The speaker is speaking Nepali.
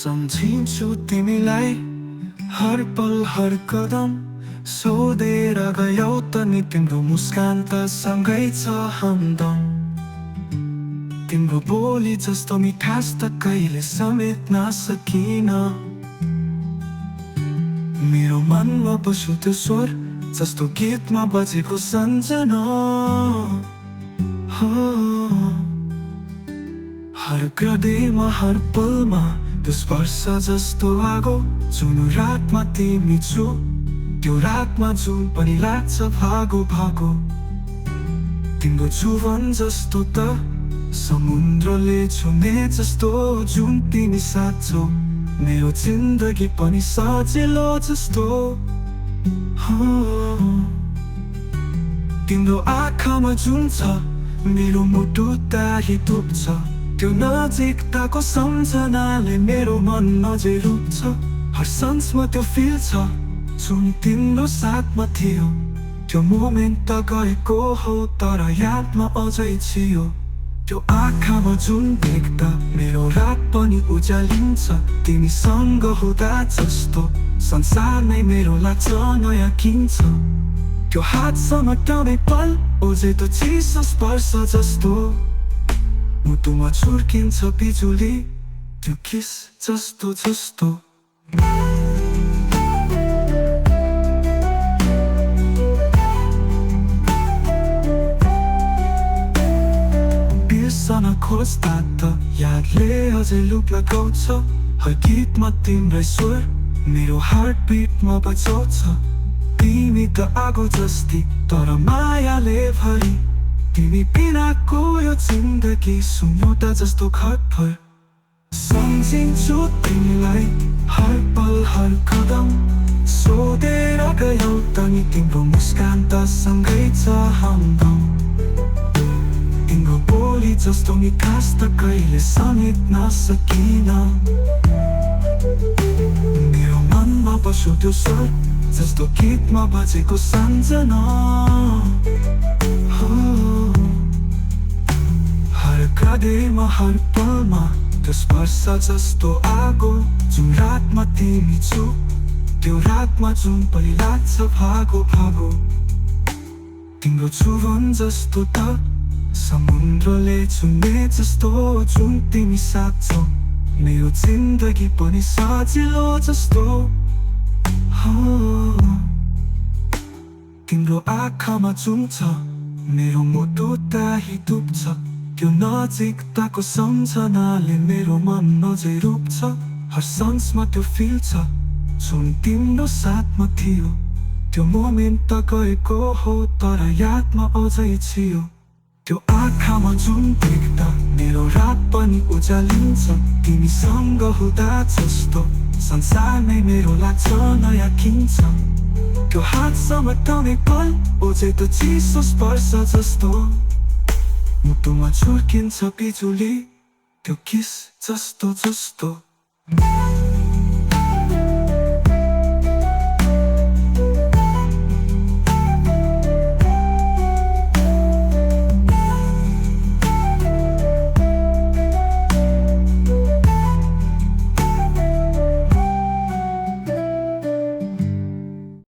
सम्झिन्छु तिमीलाई हर पल हर कदम सोधेर गयौ तनी तिम्रो मुस्कान त सँगै छ हमदम तिम्रो बोली जस्तो मिठास त कहिले समेट्न सकिन मेरो मनमा बस्यो त्यो स्वर जस्तो गीतमा बजेको सम्झना हर हृदयमा हर पलमा त्यो स्पर्श जस्तो आगो जुन रातमा तिमी छु त्यो रातमा जुन पनि लाग्छ भागो भागो तिम्रो जुवन जस्तो त समुद्रले छुने जस्तो जुन तिमी साथ छौ मेरो जिन्दगी पनि सजिलो जस्तो तिम्रो आँखामा जुन छ मेरो मुटु दाही दुख्छ त्यो नजिकताको सम्झनाले मेरो मन अझै रुप्छ हर साँझमा त्यो फिल छ जुन तिम्रो साथमा थियो त्यो मोमेन्ट त गएको हो तर यादमा अझै छियो त्यो आँखामा जुन देख्दा मेरो रात पनि उज्यालिन्छ तिमीसँग हुँदा जस्तो संसार नै मेरो लाग्छ नयाँ किन्छ त्यो हात समात्ने पल ओझै त चिसो स्पर्श जस्तो मुटुमा छुर्किन्छ बिजुली त्यो किस जस्तो जस्तो बिर्सन खोज्दा त यादले अझै लुप लगाउँछ हर गीतमा तिम्रै स्वर मेरो हार्ट बिटमा बजाउँछ तिमी त आगो जस्ती तर मायाले भरि तिमी बिनाको यो जिन्दगी सुन्योटा जस्तो खटभर सम्झिन्छु तिमीलाई हर पल हर कदम सोधेर गयौ तनी तिम्रो मुस्कान त सँगै छ हमदम तिम्रो बोली जस्तो मिठास त कहिले समेट्न सकिन मेरो मनमा बस्यो त्यो स्वर जस्तो गीतमा बजेको सम्झना हर हृदयमा हर पलमा त्यो स्पर्श जस्तो आगो जुन रातमा तिमी छु त्यो रातमा जुन पनि लाग्छ भागो भागो तिम्रो जुवन जस्तो त समुद्रले छुने जस्तो जुन तिमी साथ छौ मेरो जिन्दगी पनि सजिलो जस्तो तिम्रो आँखामा जुन छ मेरो मुटु दाही दुख्छ त्यो नजिकताको सम्झनाले मेरो मन अझै रुप्छ हर साँझमा त्यो फिल छ जुन तिम्रो साथमा थियो त्यो मोमेन्ट त गएको हो तर यादमा अझै छियो त्यो आँखामा जुन देख्दा मेरो रात पनि उज्यालिन्छ तिमीसँग हुँदा जस्तो संसार नै मेरो लाग्छ नयाँ किन्छ त्यो हात समात्ने पल ओझै त चिसो स्पर्श जस्तो मुटुमा छुर्किन्छ बिजुली त्यो किस जस्तो जस्तो